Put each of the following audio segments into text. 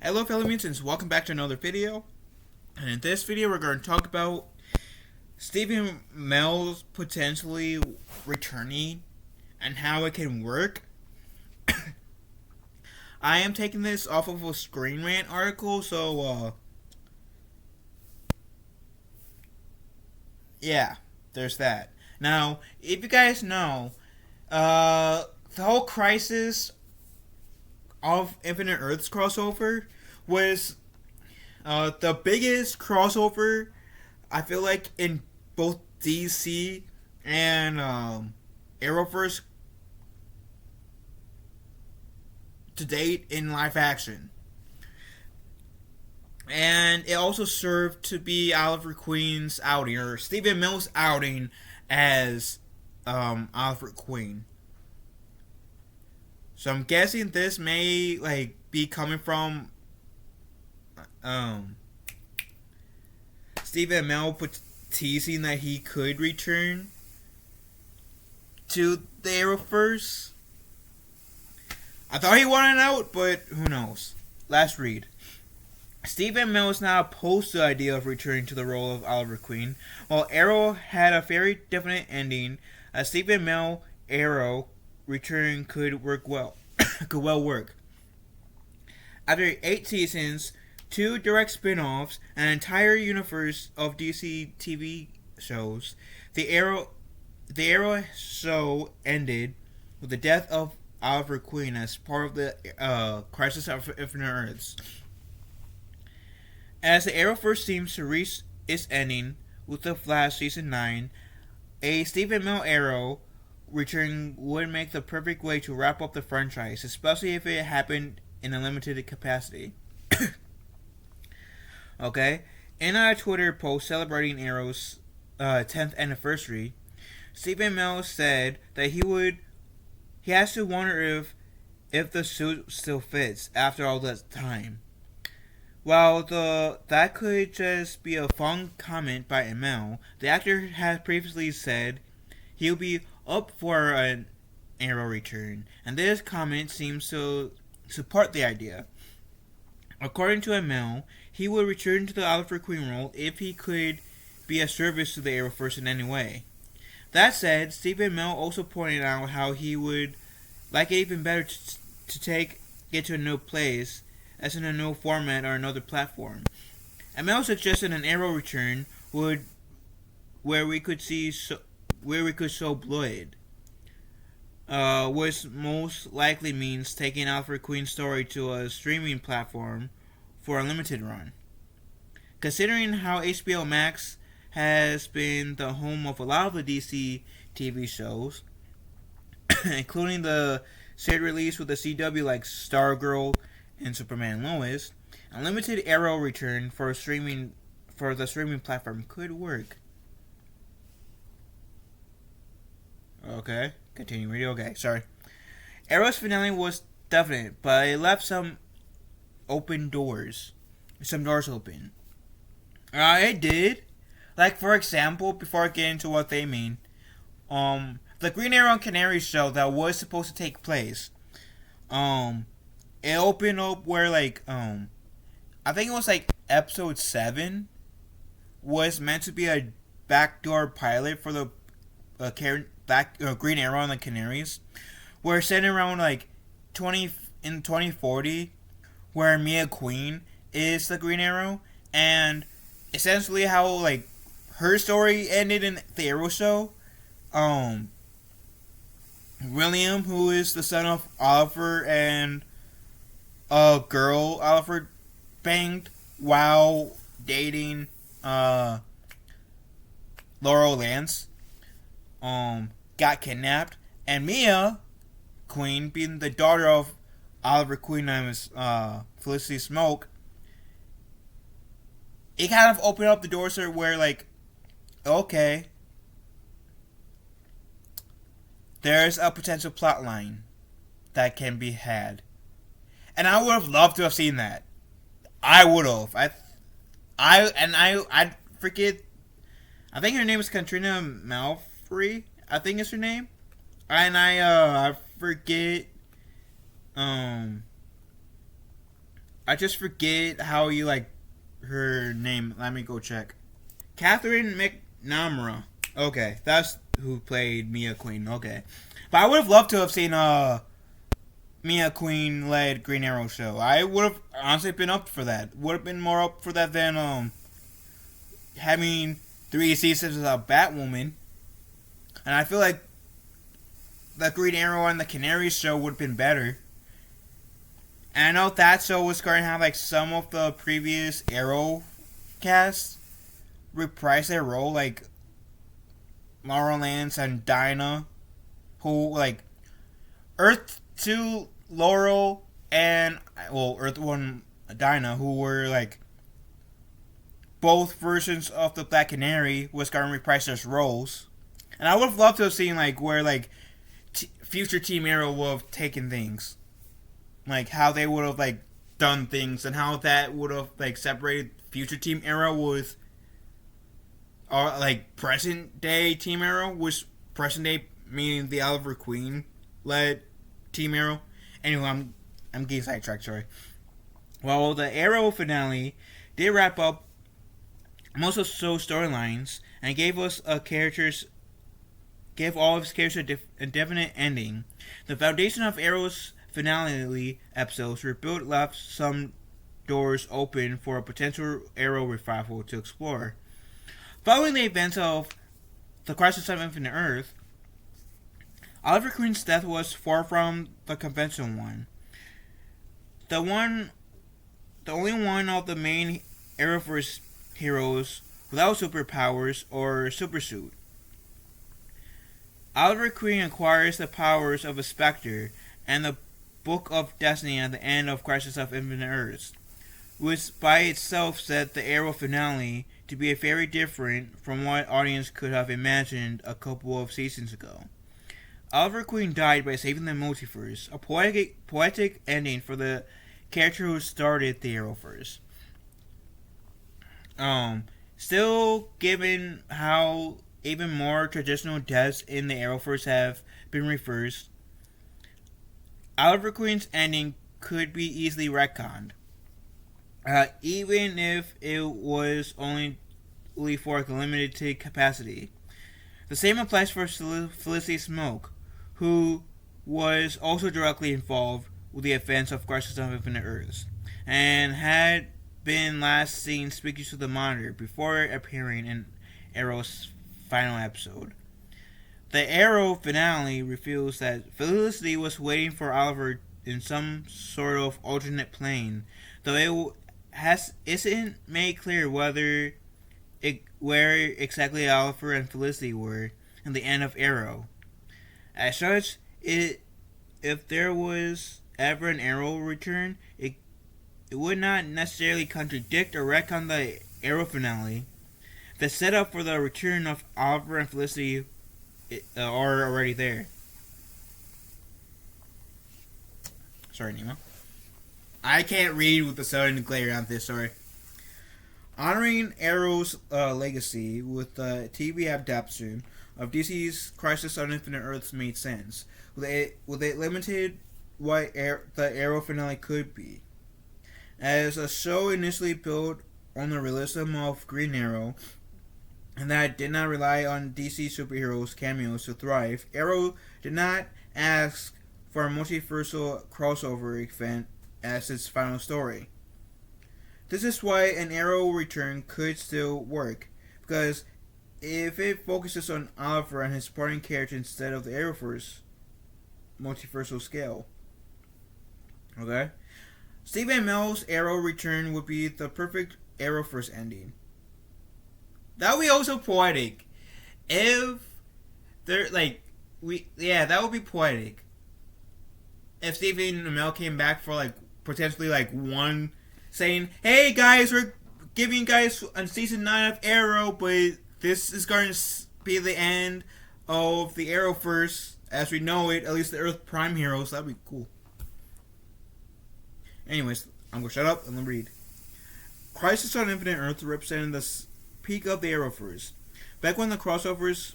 Hello fellow mutants, welcome back to another video. And in this video we're going to talk about Stephen Amell's potentially returning and how it can work. I am taking this off of a Screen Rant article, so yeah, there's that. Now, if you guys know, the whole Crisis of Infinite Earths crossover was the biggest crossover I feel like in both DC and Arrowverse to date in live action. And it also served to be Oliver Queen's outing, or Stephen Amell's outing as Oliver Queen. So I'm guessing this may be coming from Stephen Amell teasing that he could return to the Arrowverse. I thought he wanted out, but who knows. Last read. Stephen Amell is now opposed to the idea of returning to the role of Oliver Queen. While Arrow had a very definite ending, a Stephen Amell Arrow return could work well. could well work. After 8 seasons, 2 direct spin-offs, and an entire universe of DC TV shows, the Arrow show ended with the death of Oliver Queen as part of the Crisis of Infinite Earths. As the Arrowverse seems to reach its ending with The Flash Season 9, a Stephen Amell Arrow return would make the perfect way to wrap up the franchise, especially if it happened in a limited capacity. Okay? In a Twitter post celebrating Arrow's 10th anniversary, Stephen Amell said that he has to wonder if the suit still fits after all that time. While that could just be a fun comment by Amell, the actor has previously said he'll be up for an Arrow return, and this comment seems to support the idea. According to Amell, he would return to the Oliver Queen role if he could be a service to the Arrowverse in any way. That said, Stephen Amell also pointed out how he would like it even better to take it to a new place, as in a new format or another platform. Amell suggested an Arrow return where we could show blood, which most likely means taking Alfred Queen's story to a streaming platform for a limited run. Considering how HBO Max has been the home of a lot of the DC TV shows, including the shared release with the CW like Stargirl and Superman Lois, a limited Arrow return for the streaming platform could work. Okay, continue reading. Okay, sorry. Arrow's finale was definite, but it left some doors open. It did. Like, for example, before I get into what they mean, the Green Arrow and Canary show that was supposed to take place, it opened up where, I think it was, episode 7 was meant to be a backdoor pilot for the Green Arrow and the Canaries. We're set around, 2040, where Mia Queen is the Green Arrow, and essentially how, her story ended in the Arrow show. William, who is the son of Oliver and a girl Oliver banged while dating Laurel Lance, got kidnapped, and Mia Queen, being the daughter of Oliver Queen, named Felicity Smoke, it kind of opened up the doors where okay, there's a potential plot line that can be had. And I would have loved to have seen that. I would have. I forget. I think her name is Katrina Malfoy. I think is her name. And I forget I just forget how you like her name. Let me go check. Catherine McNamara. Okay, that's who played Mia Queen. Okay, but I would have loved to have seen Mia Queen led Green Arrow show. I would have honestly been up for that. Would have been more up for that than having 3 seasons of Batwoman. And I feel like the Green Arrow and the Canary show would have been better. And I know that show was going to have like some of the previous Arrow cast reprise their role, like Laurel Lance and Dinah, who like Earth 2 Laurel and Earth 1 Dinah, who were like both versions of the Black Canary, was going to reprise those roles. And I would have loved to have seen like where like future Team Arrow would have taken things, like how they would have like done things, and how that would have like separated future Team Arrow with like present day Team Arrow, which present day meaning the Oliver Queen led Team Arrow. Anyway, I'm getting sidetracked. Sorry. Well, the Arrow finale did wrap up most of those storylines and gave us gave all of his characters a definite ending. The foundation of Arrow's finale episodes rebuilt left some doors open for a potential Arrow revival to explore. Following the events of the Crisis on Infinite Earth, Oliver Queen's death was far from the conventional one. The only one of the main Arrowverse heroes without superpowers or supersuit. Oliver Queen acquires the powers of a Spectre and the Book of Destiny at the end of Crisis of Infinite Earths, which by itself set the Arrow finale to be very different from what audience could have imagined a couple of seasons ago. Oliver Queen died by saving the multiverse, a poetic ending for the character who started the Arrowverse. Still, given how even more traditional deaths in the Arrowverse have been reversed, Oliver Queen's ending could be easily retconned, even if it was only for a limited capacity. The same applies for Felicity Smoke, who was also directly involved with the events of Crisis on Infinite Earths, and had been last seen speaking to the Monitor before appearing in Arrow's final episode. The Arrow finale reveals that Felicity was waiting for Oliver in some sort of alternate plane, though isn't made clear where exactly Oliver and Felicity were in the end of Arrow. As such, if there was ever an Arrow return, it would not necessarily contradict or retcon the Arrow finale. The setup for the return of Oliver and Felicity are already there. Sorry, Nemo. I can't read with the sudden glare on this, sorry. Honoring Arrow's legacy with the TV adaptation of DC's Crisis on Infinite Earths made sense, with it limited what the Arrow finale could be. As a show initially built on the realism of Green Arrow, and that did not rely on DC superheroes' cameos to thrive, Arrow did not ask for a multiversal crossover event as its final story. This is why an Arrow return could still work, because if it focuses on Oliver and his supporting character instead of the Arrowverse multiversal scale. Okay? Steve Amell's Arrow return would be the perfect Arrowverse ending. That would be also poetic. If they're like that would be poetic. If Stephen Amell came back for like potentially like one, saying, "Hey guys, we're giving you guys on season 9 of Arrow, but this is going to be the end of the Arrowverse as we know it. At least the Earth Prime heroes." That'd be cool. Anyways, I'm gonna shut up and read. Crisis on Infinite Earths represented the peak of the Arrowverse. Back when the crossovers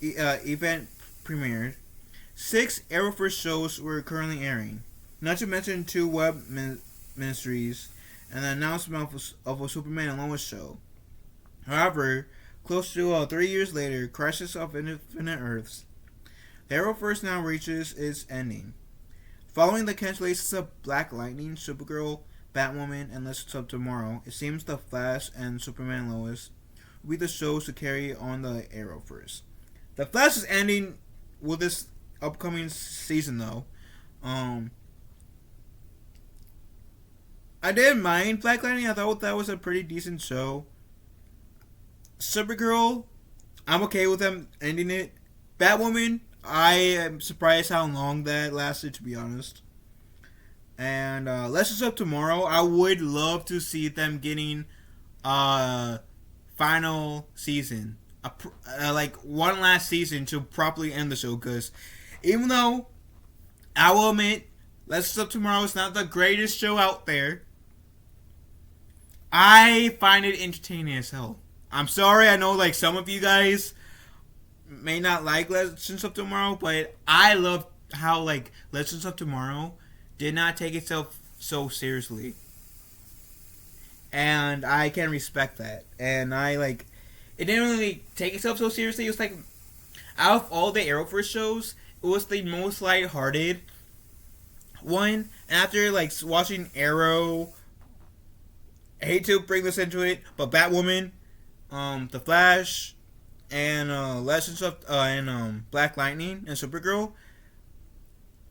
event premiered, 6 Arrowverse shows were currently airing, not to mention 2 web Ministries and the announcement of a Superman and Lois show. However, close to 3 years later, Crisis of Infinite Earths, the Arrowverse now reaches its ending. Following the cancellations of Black Lightning, Supergirl, Batwoman, and Legends of Tomorrow, it seems The Flash and Superman and Lois will be the shows to carry on the Arrowverse. The Flash is ending with this upcoming season, though. I didn't mind Black Lightning. I thought that was a pretty decent show. Supergirl, I'm okay with them ending it. Batwoman, I am surprised how long that lasted, to be honest. And Legends of Tomorrow, I would love to see them getting a final season. Like one last season to properly end the show. Because even though I will admit Legends of Tomorrow is not the greatest show out there, I find it entertaining as hell. I'm sorry, I know like some of you guys may not like Legends of Tomorrow, but I love how like Legends of Tomorrow did not take itself so seriously. And I can respect that. And I like it didn't really take itself so seriously. It was like out of all the Arrowverse shows, it was the most lighthearted one. And after like watching Arrow, I hate to bring this into it, but Batwoman, The Flash, and Legends of and Black Lightning and Supergirl.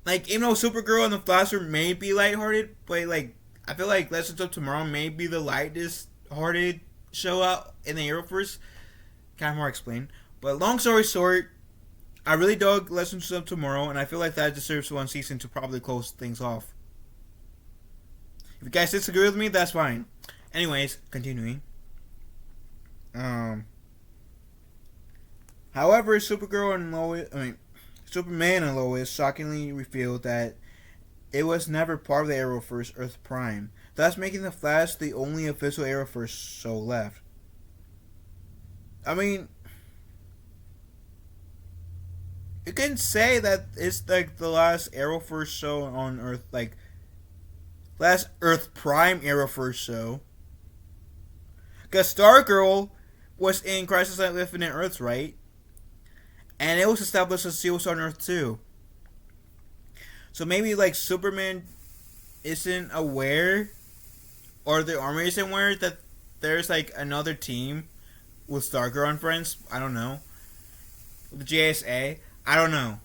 Like even though Supergirl and The Flash may be lighthearted, but like I feel like Legends of Tomorrow may be the lightest hearted show out in the Arrowverse. Kind of more explain. But long story short, I really dug Legends of Tomorrow, and I feel like that deserves one season to probably close things off. If you guys disagree with me, that's fine. Anyways, continuing. However, Superman and Lois shockingly revealed that it was never part of the Arrowverse Earth Prime, thus making The Flash the only official Arrowverse show left. I mean, you can say that it's like the last Arrowverse show on Earth, like last Earth Prime Arrowverse show. Because Stargirl was in Crisis on Infinite Earths, right? And it was established as she was on Earth too. So maybe like Superman isn't aware, or the army isn't aware that there's like another team with Stargirl and friends. I don't know. The JSA. I don't know.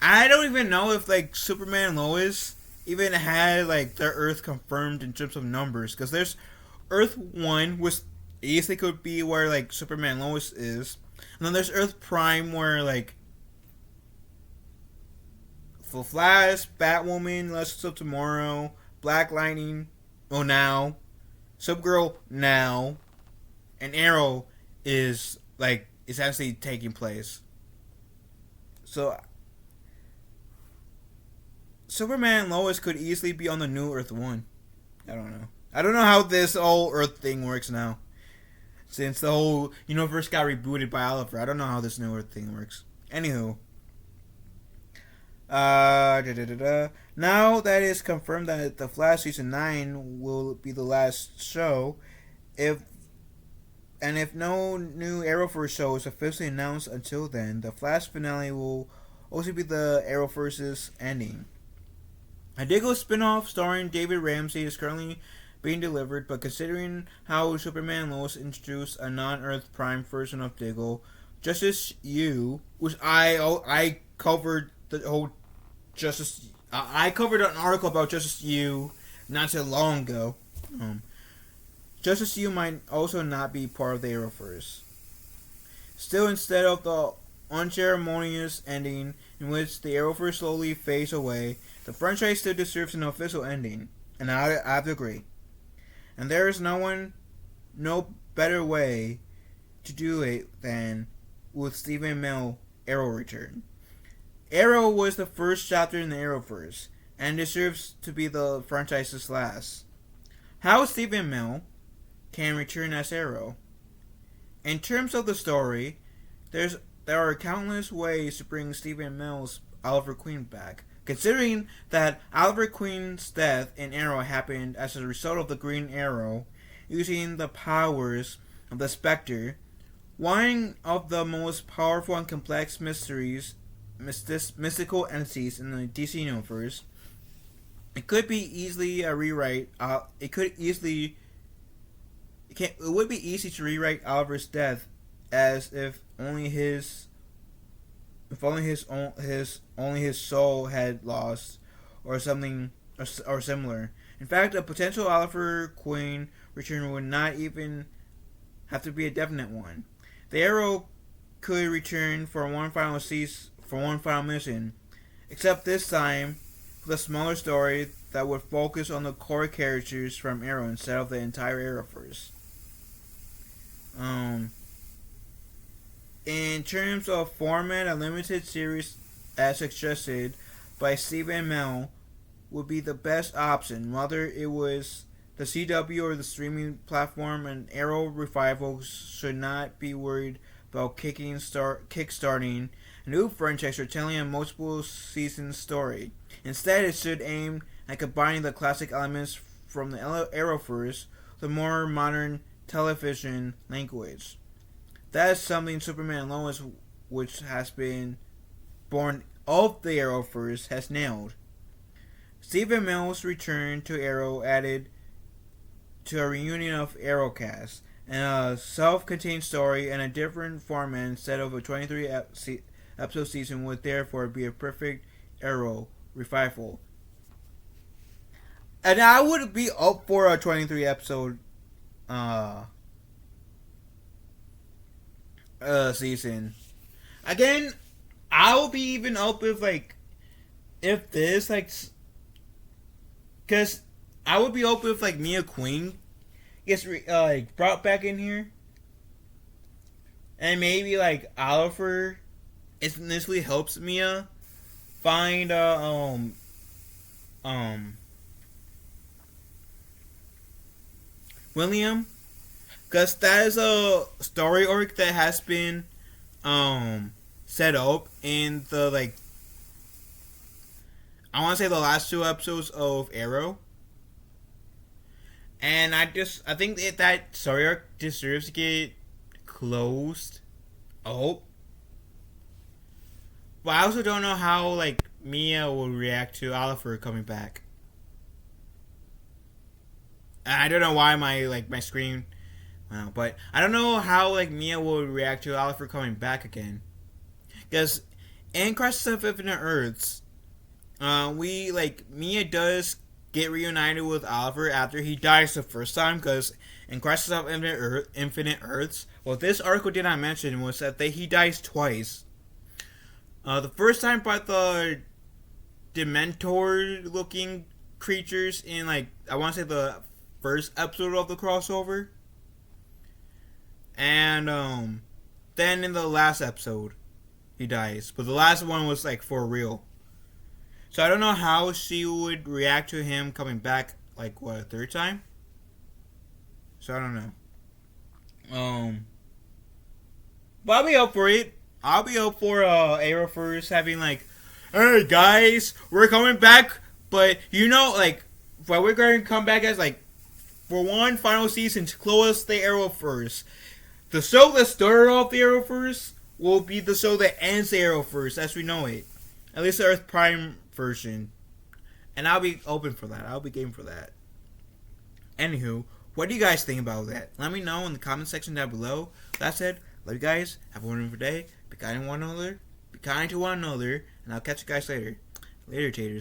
I don't even know if like Superman and Lois even had like their Earth confirmed in terms of numbers. Because there's Earth 1, which easily could be where like Superman and Lois is. And then there's Earth Prime where like The Flash, Batwoman, Legends of Tomorrow, Black Lightning, now, Supergirl now, and Arrow is actually taking place. So Superman and Lois could easily be on the new Earth 1. I don't know. I don't know how this whole Earth thing works now. Since the whole universe got rebooted by Oliver. I don't know how this new Earth thing works. Anywho. Now that it's confirmed that The Flash Season 9 will be the last show, if no new Arrowverse show is officially announced until then, the Flash finale will also be the Arrowverse's ending. A Diggle spin-off starring David Ramsey is currently being delivered, but considering how Superman and Lois introduced a non-Earth Prime version of Diggle, Justice U, which I covered the whole I covered an article about Justice U not so long ago. Justice U might also not be part of the Arrowverse. Still, instead of the unceremonious ending in which the Arrowverse slowly fades away, the franchise still deserves an official ending, and I have to agree. And there is no better way to do it than with Stephen Amell Arrow return. Arrow was the first chapter in the Arrowverse, and deserves to be the franchise's last. How Stephen Amell can return as Arrow? In terms of the story, there are countless ways to bring Stephen Amell's Oliver Queen back. Considering that Oliver Queen's death in Arrow happened as a result of the Green Arrow using the powers of the Spectre, one of the most powerful and complex mystical entities in the DC universe, it could be easily a rewrite. It would be easy to rewrite Oliver's death as if only his soul had lost, or something, or similar. In fact, a potential Oliver Queen return would not even have to be a definite one. The Arrow could return for one final mission, except this time with a smaller story that would focus on the core characters from Arrow instead of the entire Arrowverse. In terms of format, a limited series, as suggested by Stephen Amell, would be the best option. Whether it was the CW or the streaming platform, an Arrow revival should not be worried about kickstarting a new franchise or telling a multiple season story. Instead, it should aim at combining the classic elements from the Arrowverse with a more modern television language. That is something Superman and Lois, which has been born of the Arrowverse, has nailed. Stephen Amell's return to Arrow added to a reunion of Arrowcast and a self-contained story and a different format instead of a 23 episode season would therefore be a perfect Arrow revival. And I would be up for a 23 episode season. Again, I will be even up if this because I would be open if Mia Queen gets brought back in here, and maybe Oliver initially helps Mia find William, because that is a story arc that has been set up in the I want to say the last 2 episodes of Arrow. And I think that story arc deserves to get closed. Oh. But I also don't know how Mia will react to Oliver coming back. And I don't know why my screen. Wow, but I don't know how Mia will react to Oliver coming back again. Because in Crisis of Infinite Earths, Mia does get reunited with Oliver after he dies the first time, because in Crisis of Infinite Earths, what this article did not mention was that he dies twice. The first time by the Dementor looking creatures in I want to say the first episode of the crossover, and then in the last episode he dies, but the last one was for real. So I don't know how she would react to him coming back, a 3rd time? So I don't know. But I'll be up for it. I'll be up for Arrowverse having hey guys, we're coming back, but but we're going to come back as for one final season to close the Arrowverse. The show that started off the Arrowverse will be the show that ends the Arrowverse as we know it. At least the Earth Prime version. And I'll be open for that. I'll be game for that. Anywho, what do you guys think about that? Let me know in the comment section down below. That said, love you guys. Have a wonderful day. Be kind to one another. And I'll catch you guys later. Later, taters.